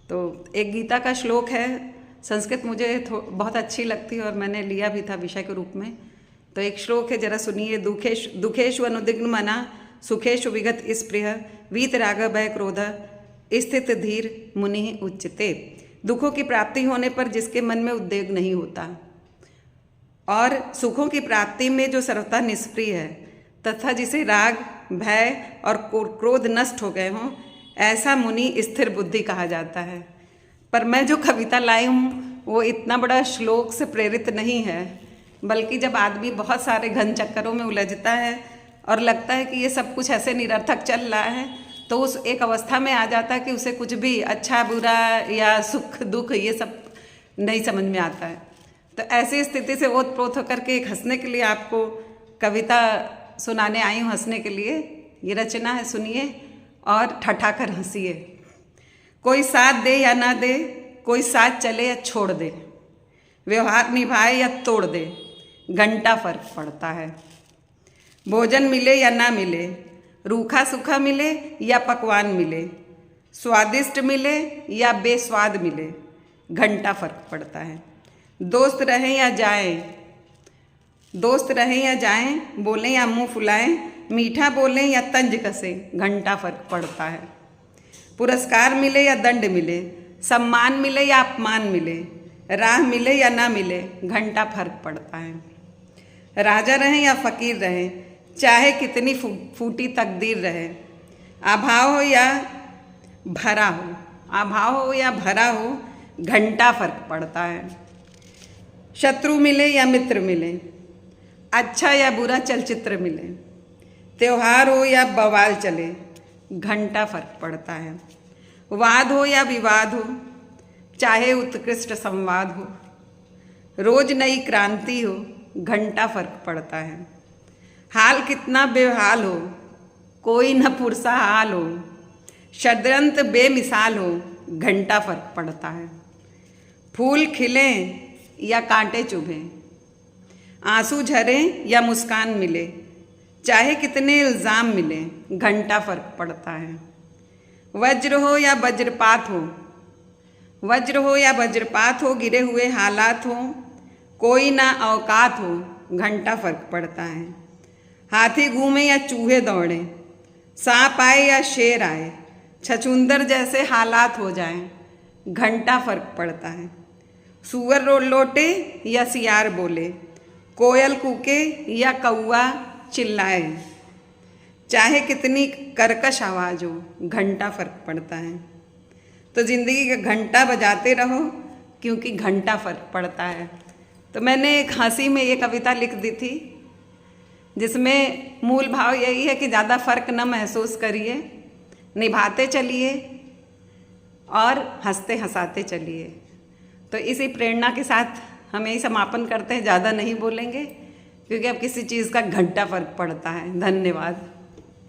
तो एक गीता का श्लोक है, संस्कृत मुझे बहुत अच्छी लगती है और मैंने लिया भी था विषय के रूप में। तो एक श्लोक है, जरा सुनिए। दुखेशु अनुदिग्न मना सुखेशु विगत स्पृह वीत राग भय क्रोध स्थित धीर मुनि उच्चते। दुखों की प्राप्ति होने पर जिसके मन में उद्वेग नहीं होता और सुखों की प्राप्ति में जो सर्वथा निष्प्रिय है तथा जिसे राग भय और क्रोध नष्ट हो गए हों, ऐसा मुनि स्थिर बुद्धि कहा जाता है। पर मैं जो कविता लाई हूँ वो इतना बड़ा श्लोक से प्रेरित नहीं है, बल्कि जब आदमी बहुत सारे घन चक्करों में उलझता है और लगता है कि ये सब कुछ ऐसे निरर्थक चल रहा है, तो उस एक अवस्था में आ जाता है कि उसे कुछ भी अच्छा बुरा या सुख दुख ये सब नहीं समझ में आता है। तो ऐसी स्थिति से ओतप्रोत होकर के एक हंसने के लिए आपको कविता सुनाने आई हूँ, हंसने के लिए। ये रचना है, सुनिए और ठठाकर हंसिए। कोई साथ दे या ना दे, कोई साथ चले या छोड़ दे, व्यवहार निभाए या तोड़ दे, घंटा फर्क पड़ता है। भोजन मिले या ना मिले, रूखा सूखा मिले या पकवान मिले, स्वादिष्ट मिले या बेस्वाद मिले, घंटा फर्क पड़ता है। दोस्त रहें या जाएं, बोलें या मुंह फुलाएं, मीठा बोलें या तंज कसें, घंटा फर्क पड़ता है। पुरस्कार मिले या दंड मिले, सम्मान मिले या अपमान मिले, राह मिले या ना मिले, घंटा फर्क पड़ता है। राजा रहें या फकीर रहें, चाहे कितनी फूटी तकदीर रहे, अभाव हो या भरा हो, घंटा फर्क पड़ता है। शत्रु मिले या मित्र मिले, अच्छा या बुरा चलचित्र मिले, त्योहार हो या बवाल चले, घंटा फर्क पड़ता है। वाद हो या विवाद हो, चाहे उत्कृष्ट संवाद हो, रोज नई क्रांति हो, घंटा फर्क पड़ता है। हाल कितना बेहाल हो, कोई न पुरसा हाल हो, षड्यंत्र बेमिसाल हो, घंटा फर्क पड़ता है। फूल खिलें या कांटे चुभें, आंसू झरें या मुस्कान मिले, चाहे कितने इल्ज़ाम मिले, घंटा फर्क पड़ता है। वज्र हो या वज्रपात हो, गिरे हुए हालात हो, कोई ना औकात हो, घंटा फर्क पड़ता है। हाथी घूमे या चूहे दौड़े, सांप आए या शेर आए, छछूंदर जैसे हालात हो जाएं, घंटा फर्क पड़ता है। सूअर लौटे या सियार बोले, कोयल कूके या कौआ चिल्लाए, चाहे कितनी कर्कश आवाज हो, घंटा फर्क पड़ता है। तो जिंदगी का घंटा बजाते रहो, क्योंकि घंटा फर्क पड़ता है। तो मैंने एक हंसी में ये कविता लिख दी थी, जिसमें मूल भाव यही है कि ज़्यादा फर्क न महसूस करिए, निभाते चलिए और हंसते हंसाते चलिए। तो इसी प्रेरणा के साथ हम यही समापन करते हैं, ज़्यादा नहीं बोलेंगे क्योंकि अब किसी चीज़ का घंटा फर्क पड़ता है। धन्यवाद।